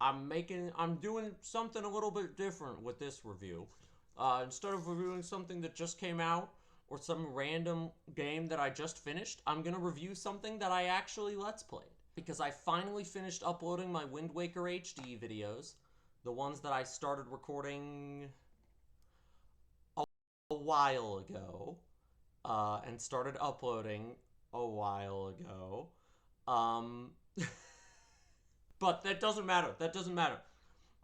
I'm doing something a little bit different with this review. Instead of reviewing something that just came out or some random game that I just finished, I'm gonna review something that I actually Let's Played. Because I finally finished uploading my Wind Waker HD videos, the ones that I started recording a while ago, and started uploading a while ago. Um, but that doesn't matter. That doesn't matter.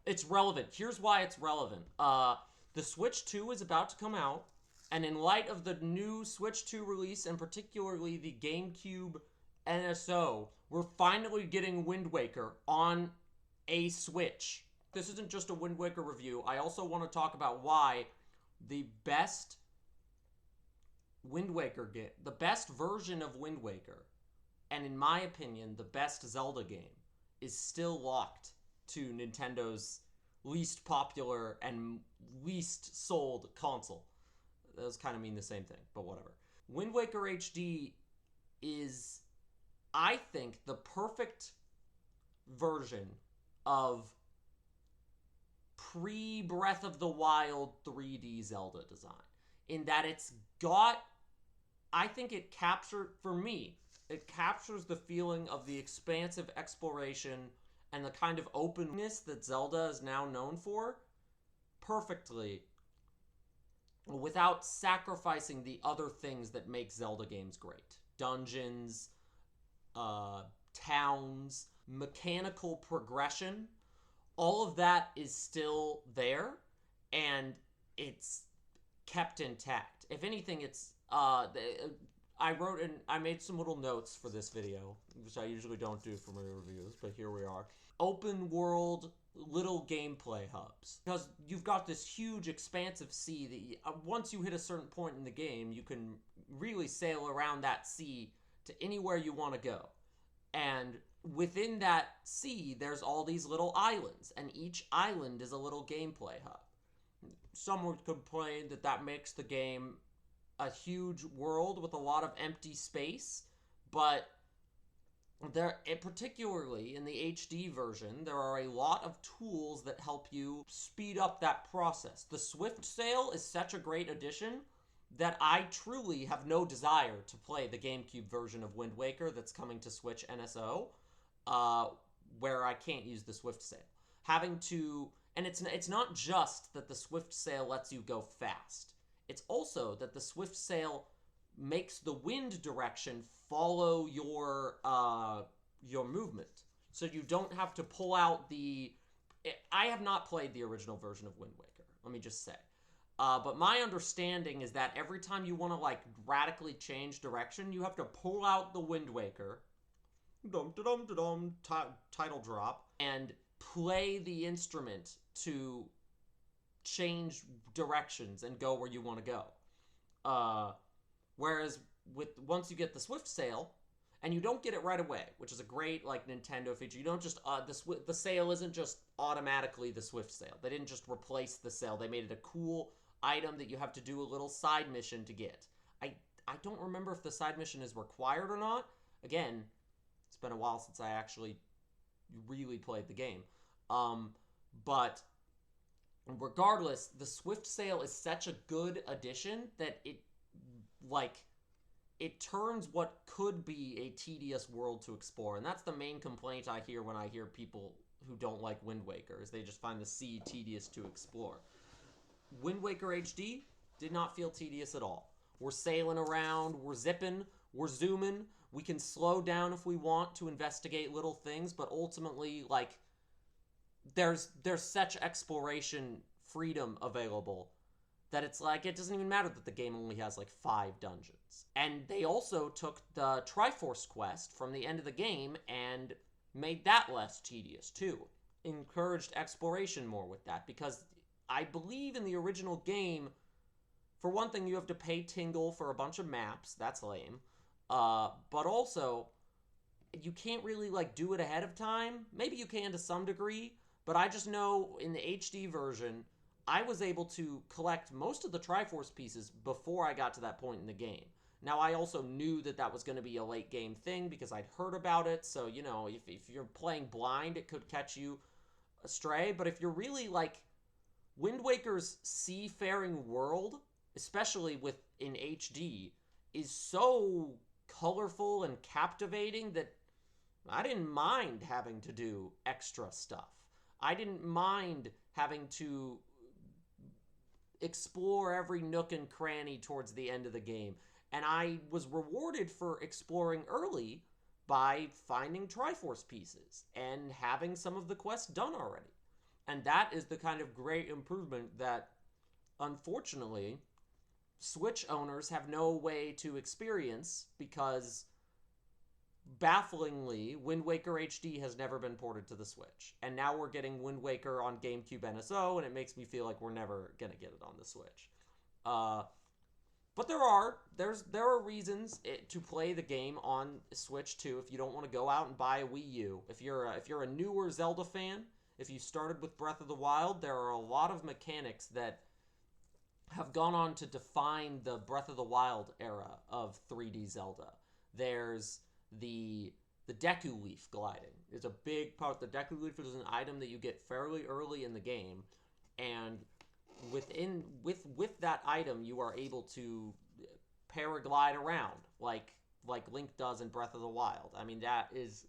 It's relevant. Here's why it's relevant. The Switch 2 is about to come out, and in light of the new Switch 2 release, and particularly the GameCube NSO, we're finally getting Wind Waker on a Switch. This isn't just a Wind Waker review. I also want to talk about why the best Wind Waker game, the best version of Wind Waker, and in my opinion, the best Zelda game, is still locked to Nintendo's least popular and least sold console. Those kind of mean the same thing, but whatever. Wind Waker HD is, I think, the perfect version of pre Breath of the Wild 3D Zelda design, in that it's got, I think it captured, for me, it captures the feeling of the expansive exploration and the kind of openness that Zelda is now known for perfectly, without sacrificing the other things that make Zelda games great. Dungeons, towns, mechanical progression, all of that is still there, and it's kept intact. If anything, it's I made some little notes for this video, which I usually don't do for my reviews, but here we are. Open world little gameplay hubs, because you've got this huge expansive sea that once you hit a certain point in the game, you can really sail around that sea to anywhere you want to go. And within that sea, there's all these little islands, and each island is a little gameplay hub. Some would complain that that makes the game a huge world with a lot of empty space, but particularly in the HD version, there are a lot of tools that help you speed up that process. The Swift Sail is such a great addition that I truly have no desire to play the GameCube version of Wind Waker that's coming to Switch NSO, where I can't use the Swift Sail. Having to, and it's not just that the Swift Sail lets you go fast. It's also that the Swift Sail makes the wind direction follow your movement, so you don't have to pull out the. I have not played the original version of Wind Waker. Let me just say, but my understanding is that every time you want to like radically change direction, you have to pull out the Wind Waker, title drop, and play the instrument to change directions and go where you want to go. Whereas once you get the Swift Sail, and you don't get it right away, which is a great like Nintendo feature. You don't just the sail isn't just automatically the Swift Sail. They didn't just replace the sail. They made it a cool item that you have to do a little side mission to get. I don't remember if the side mission is required or not. Again, it's been a while since I actually really played the game. But regardless, the Swift Sail is such a good addition that it turns what could be a tedious world to explore. And that's the main complaint I hear when I hear people who don't like Wind Waker, is they just find the sea tedious to explore. Wind Waker HD did not feel tedious at all. We're sailing around, we're zipping, we're zooming. We can slow down if we want to investigate little things, but ultimately, like, there's such exploration freedom available that it's like, it doesn't even matter that the game only has like 5 dungeons. And they also took the Triforce quest from the end of the game and made that less tedious too. Encouraged exploration more with that, because I believe in the original game, for one thing, you have to pay Tingle for a bunch of maps. That's lame. But also, you can't really like do it ahead of time. Maybe you can to some degree, but I just know in the HD version, I was able to collect most of the Triforce pieces before I got to that point in the game. Now, I also knew that that was going to be a late game thing because I'd heard about it, so, you know, if you're playing blind, it could catch you astray, but if you're really like Wind Waker's seafaring world, especially with in HD, is so colorful and captivating that I didn't mind having to do extra stuff. I didn't mind having to explore every nook and cranny towards the end of the game. And I was rewarded for exploring early by finding Triforce pieces and having some of the quests done already. And that is the kind of great improvement that, unfortunately, Switch owners have no way to experience because, bafflingly, Wind Waker HD has never been ported to the Switch. And now we're getting Wind Waker on GameCube NSO, and it makes me feel like we're never going to get it on the Switch. But there are reasons to play the game on Switch too. If you don't want to go out and buy a Wii U, if you're a newer Zelda fan, if you started with Breath of the Wild, there are a lot of mechanics that have gone on to define the Breath of the Wild era of 3D Zelda. There's the Deku Leaf gliding is a big part. The Deku Leaf is an item that you get fairly early in the game, and with that item, you are able to paraglide around like Link does in Breath of the Wild. I mean, that is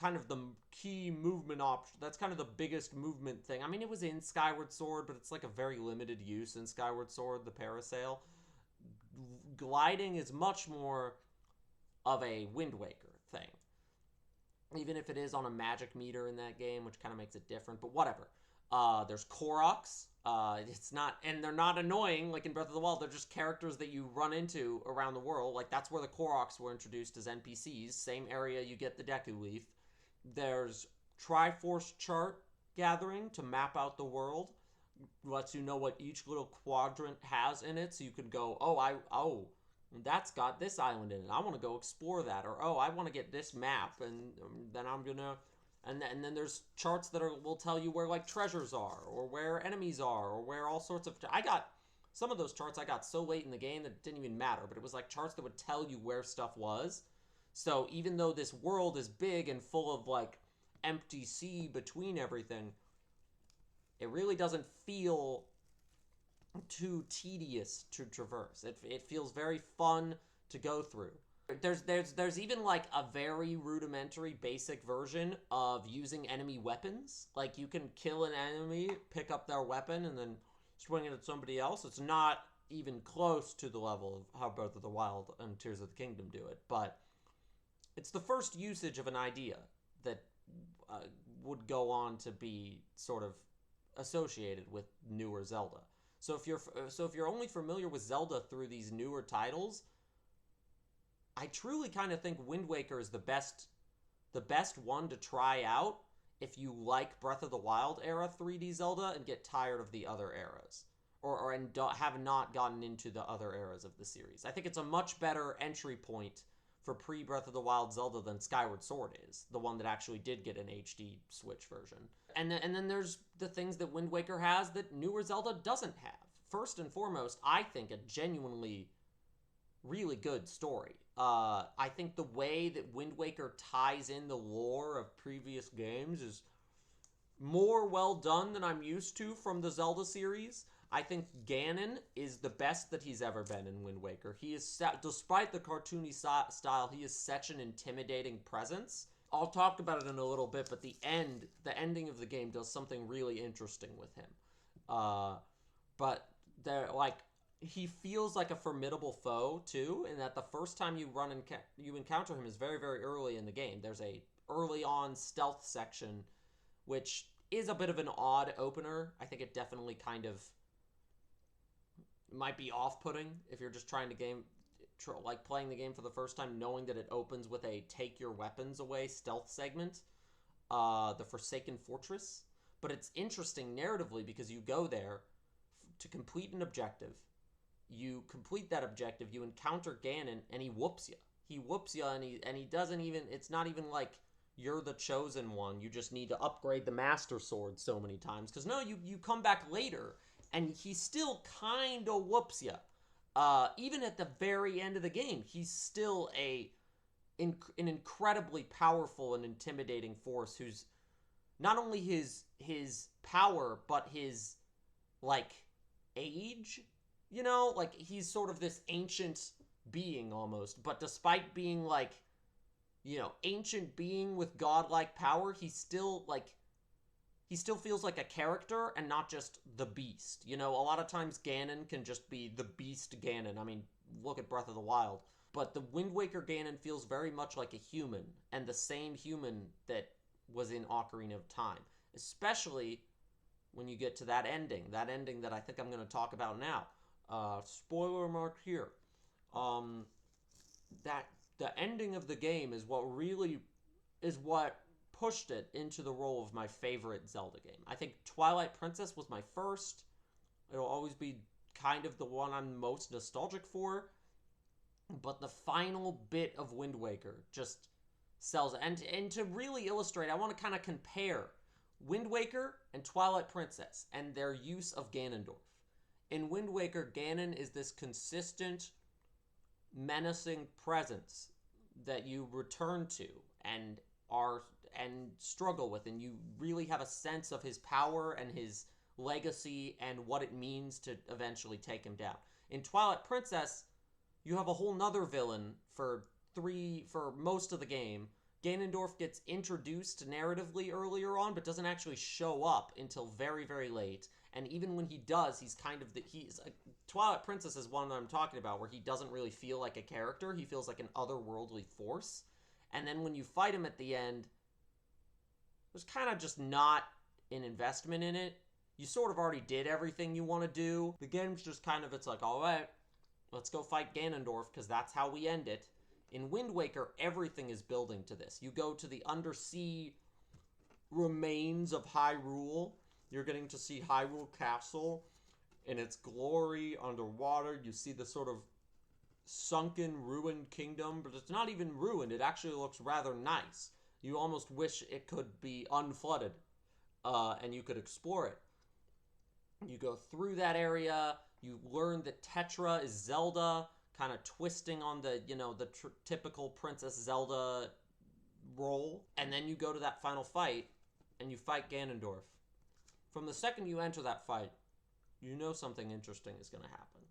kind of the key movement option. That's kind of the biggest movement thing. I mean, it was in Skyward Sword, but it's like a very limited use in Skyward Sword, the parasail. Gliding is much more of a Wind Waker thing. Even if it is on a magic meter in that game, which kind of makes it different, but whatever. There's Koroks. It's not, and they're not annoying like in Breath of the Wild. They're just characters that you run into around the world. Like, that's where the Koroks were introduced as NPCs. Same area you get the Deku Leaf. There's Triforce chart gathering to map out the world. Lets you know what each little quadrant has in it, so you can go, that's got this island in it. I want to go explore that. Or, I want to get this map, and then I'm gonna... And then there's charts that will tell you where, like, treasures are, or where enemies are, or where all sorts of... I got... Some of those charts I got so late in the game that it didn't even matter, but it was, like, charts that would tell you where stuff was. So even though this world is big and full of, like, empty sea between everything, it really doesn't feel too tedious to traverse. It feels very fun to go through. There's even like a very rudimentary basic version of using enemy weapons. Like, you can kill an enemy, pick up their weapon, and then swing it at somebody else. It's not even close to the level of how Breath of the Wild and Tears of the Kingdom do it, but it's the first usage of an idea that would go on to be sort of associated with newer Zelda. So if you're only familiar with Zelda through these newer titles, I truly kind of think Wind Waker is the best one to try out if you like Breath of the Wild era 3D Zelda and get tired of the other eras, or have not gotten into the other eras of the series. I think it's a much better entry point for pre-Breath of the Wild Zelda than Skyward Sword is, the one that actually did get an HD Switch version. And then there's the things that Wind Waker has that newer Zelda doesn't have. First and foremost, I think a genuinely really good story. I think the way that Wind Waker ties in the lore of previous games is more well done than I'm used to from the Zelda series. I think Ganon is the best that he's ever been in Wind Waker. He is, despite the cartoony style, he is such an intimidating presence. I'll talk about it in a little bit, but the ending of the game does something really interesting with him. But they're like, he feels like a formidable foe too, in that the first time you encounter him is very, very early in the game. There's a early on stealth section, which is a bit of an odd opener. I think it definitely kind of might be off-putting if you're just trying to playing the game for the first time, knowing that it opens with a take your weapons away stealth segment, the Forsaken Fortress. But it's interesting narratively because you go there to complete an objective. You complete that objective, you encounter Ganon, and he whoops you. He whoops you, and he doesn't even... It's not even like you're the chosen one. You just need to upgrade the Master Sword so many times. Because no, you come back later, and he still kind of whoops you. Even at the very end of the game, he's still an incredibly powerful and intimidating force who's not only his power, but his, like, age. You know, like, he's sort of this ancient being almost, but despite being, like, you know, ancient being with godlike power, he still feels like a character and not just the beast. You know, a lot of times Ganon can just be the beast Ganon. I mean, look at Breath of the Wild. But the Wind Waker Ganon feels very much like a human, and the same human that was in Ocarina of Time. Especially when you get to that ending that I think I'm going to talk about now. Spoiler mark here. That the ending of the game is what pushed it into the role of my favorite Zelda game. I think Twilight Princess was my first. It'll always be kind of the one I'm most nostalgic for. But the final bit of Wind Waker just sells it. And to really illustrate, I want to kind of compare Wind Waker and Twilight Princess and their use of Ganondorf. In Wind Waker, Ganon is this consistent, menacing presence that you return to and struggle with, and you really have a sense of his power and his legacy and what it means to eventually take him down. In Twilight Princess, you have a whole nother villain for most of the game. Ganondorf gets introduced narratively earlier on, but doesn't actually show up until very, very late. And even when he does, Twilight Princess is one that I'm talking about, where he doesn't really feel like a character. He feels like an otherworldly force. And then when you fight him at the end, there's kind of just not an investment in it. You sort of already did everything you want to do. The game's just kind of, it's like, all right, let's go fight Ganondorf, because that's how we end it. In Wind Waker, everything is building to this. You go to the undersea remains of Hyrule. You're getting to see Hyrule Castle in its glory underwater. You see the sort of sunken, ruined kingdom, but it's not even ruined. It actually looks rather nice. You almost wish it could be unflooded, and you could explore it. You go through that area. You learn that Tetra is Zelda, kind of twisting on the, the typical Princess Zelda role. And then you go to that final fight, and you fight Ganondorf. From the second you enter that fight, you know something interesting is going to happen.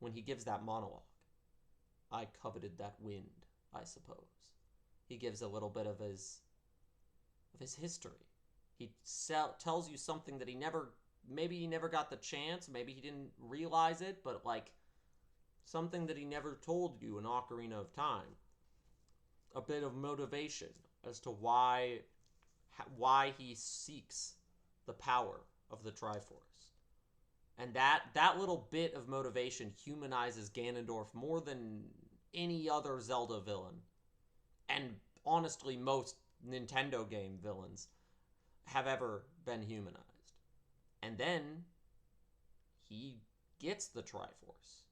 When he gives that monologue, I coveted that wind, I suppose. He gives a little bit of his history. He tells you something that maybe he never got the chance, maybe he didn't realize it, but like something that he never told you in Ocarina of Time. A bit of motivation as to why he seeks the power of the Triforce. And that little bit of motivation humanizes Ganondorf more than any other Zelda villain. And honestly, most Nintendo game villains have ever been humanized. And then he gets the Triforce.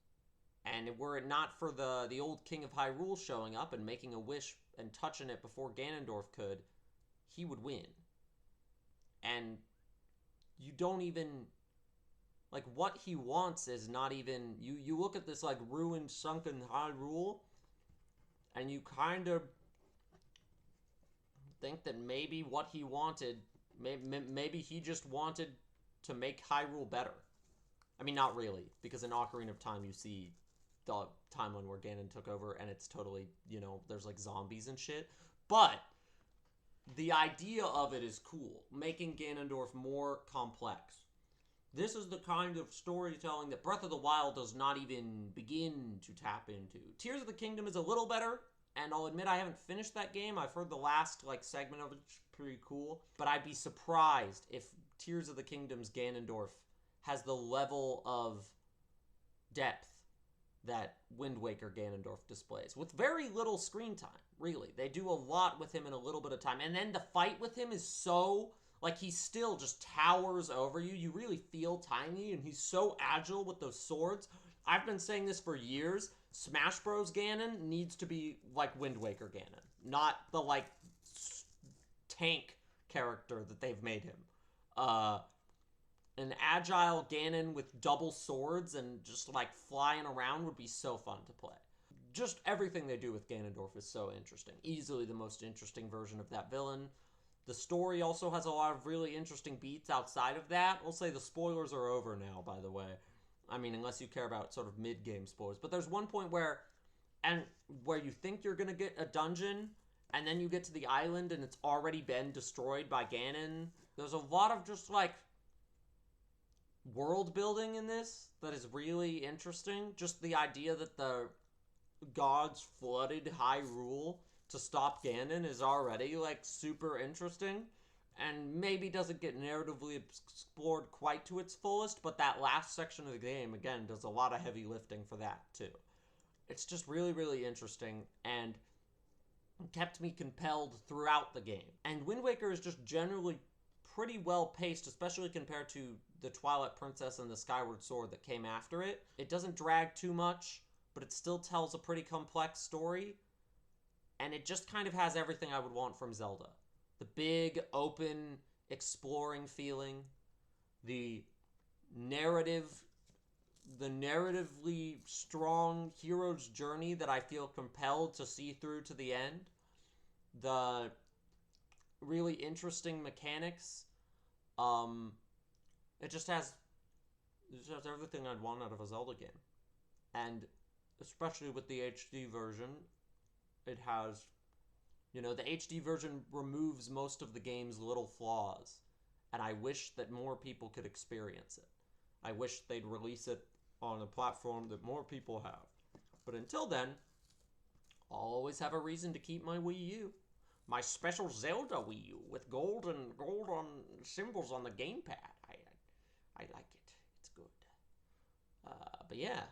And were it not for the old King of Hyrule showing up and making a wish and touching it before Ganondorf could, he would win. And you don't even... Like, what he wants is not even... You look at this, like, ruined, sunken Hyrule, and you kind of think that maybe what he wanted... Maybe he just wanted to make Hyrule better. I mean, not really, because in Ocarina of Time, you see the timeline where Ganon took over, and it's totally, there's, like, zombies and shit. But the idea of it is cool, making Ganondorf more complex. This is the kind of storytelling that Breath of the Wild does not even begin to tap into. Tears of the Kingdom is a little better, and I'll admit I haven't finished that game. I've heard the last, segment of it's pretty cool. But I'd be surprised if Tears of the Kingdom's Ganondorf has the level of depth that Wind Waker Ganondorf displays. With very little screen time, really. They do a lot with him in a little bit of time. And then the fight with him is so... he still just towers over you. You really feel tiny, and he's so agile with those swords. I've been saying this for years. Smash Bros. Ganon needs to be like Wind Waker Ganon. Not the, tank character that they've made him. An agile Ganon with double swords and just, flying around would be so fun to play. Just everything they do with Ganondorf is so interesting. Easily the most interesting version of that villain. The story also has a lot of really interesting beats outside of that. We'll say the spoilers are over now, by the way. I mean, unless you care about sort of mid-game spoilers. But there's one point where you think you're gonna get a dungeon, and then you get to the island and it's already been destroyed by Ganon. There's a lot of just like world building in this that is really interesting. Just the idea that the gods flooded Hyrule to stop Ganon is already like super interesting, and maybe doesn't get narratively explored quite to its fullest, but that last section of the game again does a lot of heavy lifting for that too. It's just really, really interesting and kept me compelled throughout the game. And Wind Waker is just generally pretty well paced, especially compared to the Twilight Princess and the Skyward Sword that came after it. It doesn't drag too much, but it still tells a pretty complex story. And it just kind of has everything I would want from Zelda. The big, open, exploring feeling, the narratively strong hero's journey that I feel compelled to see through to the end, the really interesting mechanics. It just has everything I'd want out of a Zelda game. And especially with the HD version, it has, the HD version removes most of the game's little flaws, and I wish that more people could experience it. I wish they'd release it on a platform that more people have. But until then, I'll always have a reason to keep my Wii U. My special Zelda Wii U with gold on symbols on the gamepad. I like it. It's good. But yeah,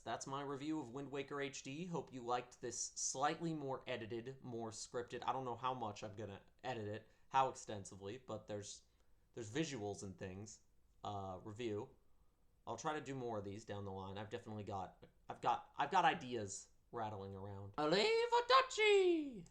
that's my review of Wind Waker HD. Hope you liked this slightly more edited, more scripted. I don't know how much I'm gonna edit it, how extensively, but there's visuals and things. Review. I'll try to do more of these down the line. I've got ideas rattling around. Arrivederci!